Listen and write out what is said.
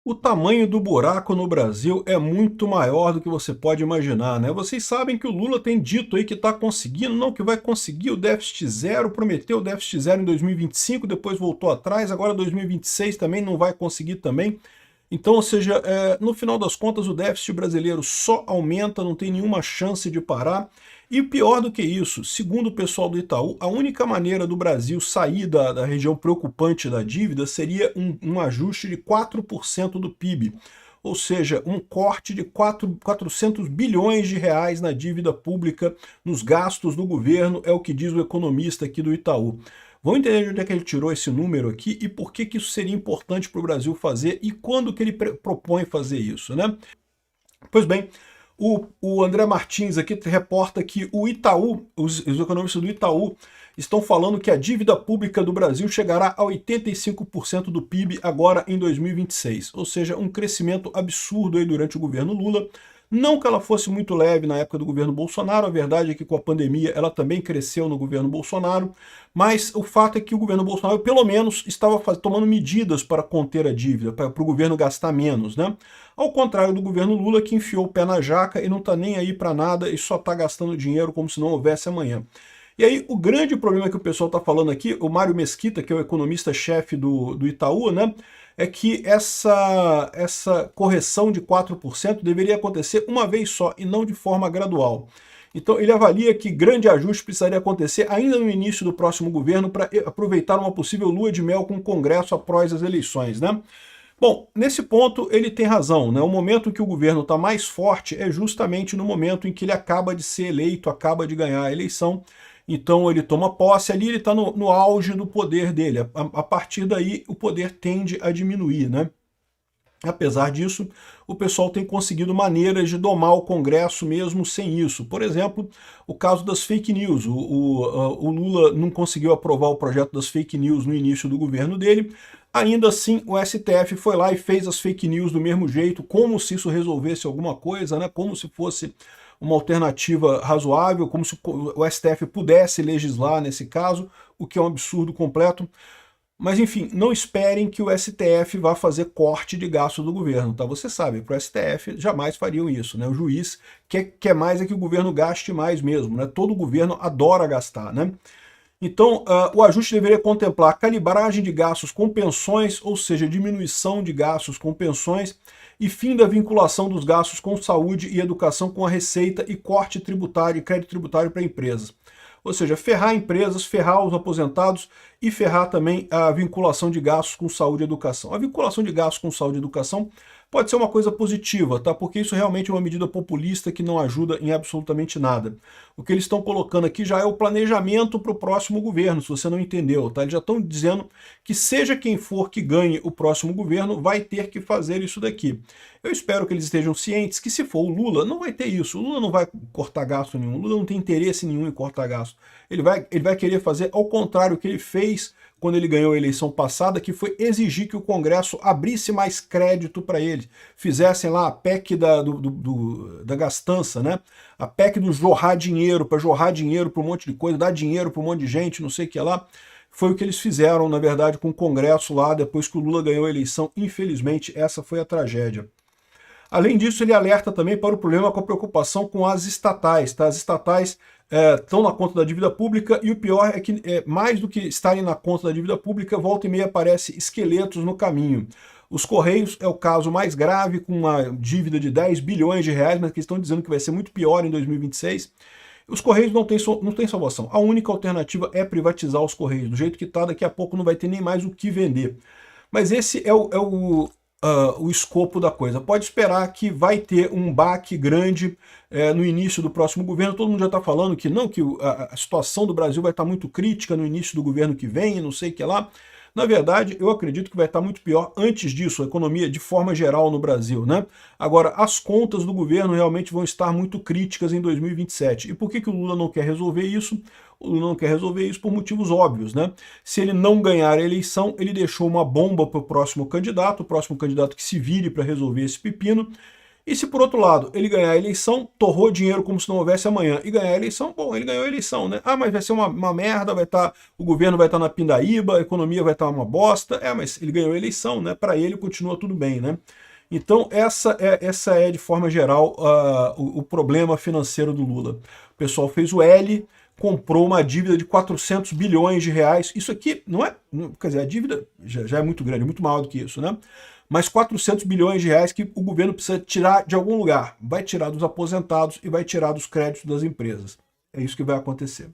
O tamanho do buraco no Brasil é muito maior do que você pode imaginar, né? Vocês sabem que o Lula tem dito aí que está conseguindo, não, que vai conseguir o déficit zero, prometeu o déficit zero em 2025, depois voltou atrás, agora 2026 também não vai conseguir também. Então, ou seja, no final das contas, o déficit brasileiro só aumenta, não tem nenhuma chance de parar. E pior do que isso, segundo o pessoal do Itaú, a única maneira do Brasil sair da região preocupante da dívida seria um ajuste de 4% do PIB. Ou seja, um corte de 400 bilhões de reais na dívida pública, nos gastos do governo, é o que diz o economista aqui do Itaú. Vamos entender de onde é que ele tirou esse número aqui e por que isso seria importante para o Brasil fazer e quando que ele propõe fazer isso, né? Pois bem, o André Martins aqui reporta que o Itaú, os economistas do Itaú, estão falando que a dívida pública do Brasil chegará a 85% do PIB agora em 2026, ou seja, um crescimento absurdo aí durante o governo Lula. Não que ela fosse muito leve na época do governo Bolsonaro, a verdade é que com a pandemia ela também cresceu no governo Bolsonaro, mas o fato é que o governo Bolsonaro pelo menos estava tomando medidas para conter a dívida, para o governo gastar menos, né? Ao contrário do governo Lula, que enfiou o pé na jaca e não está nem aí para nada e só está gastando dinheiro como se não houvesse amanhã. E aí, o grande problema que o pessoal está falando aqui, o Mário Mesquita, que é o economista-chefe do Itaú, né, é que essa correção de 4% deveria acontecer uma vez só e não de forma gradual. Então, ele avalia que grande ajuste precisaria acontecer ainda no início do próximo governo para aproveitar uma possível lua de mel com o Congresso após as eleições, né? Bom, nesse ponto ele tem razão, né? O momento que o governo está mais forte é justamente no momento em que ele acaba de ser eleito, acaba de ganhar a eleição. Então ele toma posse ali, ele está no auge do poder dele. A partir daí o poder tende a diminuir, né? Apesar disso, o pessoal tem conseguido maneiras de domar o Congresso mesmo sem isso. Por exemplo, o caso das fake news. O Lula não conseguiu aprovar o projeto das fake news no início do governo dele. Ainda assim, o STF foi lá e fez as fake news do mesmo jeito, como se isso resolvesse alguma coisa, né? Como se fosse uma alternativa razoável, como se o STF pudesse legislar nesse caso, o que é um absurdo completo. Mas, enfim, não esperem que o STF vá fazer corte de gasto do governo, tá? Você sabe, para o STF jamais fariam isso, né? O juiz quer mais é que o governo gaste mais mesmo, né? Todo governo adora gastar, né? Então, o ajuste deveria contemplar calibragem de gastos com pensões, ou seja, diminuição de gastos com pensões, e fim da vinculação dos gastos com saúde e educação com a receita e corte tributário e crédito tributário para empresas. Ou seja, ferrar empresas, ferrar os aposentados e ferrar também a vinculação de gastos com saúde e educação. A vinculação de gastos com saúde e educação pode ser uma coisa positiva, tá? Porque isso realmente é uma medida populista que não ajuda em absolutamente nada. O que eles estão colocando aqui já é o planejamento para o próximo governo, se você não entendeu, tá? Eles já estão dizendo que seja quem for que ganhe o próximo governo, vai ter que fazer isso daqui. Eu espero que eles estejam cientes que se for o Lula, não vai ter isso. O Lula não vai cortar gasto nenhum, o Lula não tem interesse nenhum em cortar gasto. Ele vai querer fazer ao contrário do que ele fez quando ele ganhou a eleição passada, que foi exigir que o Congresso abrisse mais crédito para ele, fizessem lá a PEC da gastança, né? A PEC do jorrar dinheiro, para jorrar dinheiro para um monte de coisa, dar dinheiro para um monte de gente, não sei o que lá. Foi o que eles fizeram, na verdade, com o Congresso lá, depois que o Lula ganhou a eleição. Infelizmente, essa foi a tragédia. Além disso, ele alerta também para o problema com a preocupação com as estatais. Tá? As estatais estão na conta da dívida pública e o pior é que, mais do que estarem na conta da dívida pública, volta e meia aparece esqueletos no caminho. Os Correios é o caso mais grave, com uma dívida de 10 bilhões de reais, mas que estão dizendo que vai ser muito pior em 2026. Os Correios não têm salvação. A única alternativa é privatizar os Correios. Do jeito que está, daqui a pouco não vai ter nem mais o que vender. Mas esse é o escopo da coisa. Pode esperar que vai ter um baque grande no início do próximo governo. Todo mundo já está falando que não, que a situação do Brasil vai estar muito crítica no início do governo que vem, não sei o que lá. Na verdade, eu acredito que vai estar muito pior antes disso, a economia de forma geral no Brasil, né? Agora, as contas do governo realmente vão estar muito críticas em 2027. E por que o Lula não quer resolver isso? O Lula não quer resolver isso por motivos óbvios, né? Se ele não ganhar a eleição, ele deixou uma bomba para o próximo candidato que se vire para resolver esse pepino. E se por outro lado ele ganhar a eleição, torrou dinheiro como se não houvesse amanhã, e ganhar a eleição, bom, ele ganhou a eleição, né? Ah, mas vai ser uma merda, o governo vai estar na pindaíba, a economia vai estar uma bosta, mas ele ganhou a eleição, né? Para ele continua tudo bem, né? Então essa é de forma geral o problema financeiro do Lula. O pessoal fez o L, comprou uma dívida de 400 bilhões de reais. Isso aqui não é, quer dizer, a dívida já é muito grande, muito maior do que isso, né? Mas 400 bilhões de reais que o governo precisa tirar de algum lugar. Vai tirar dos aposentados e vai tirar dos créditos das empresas. É isso que vai acontecer.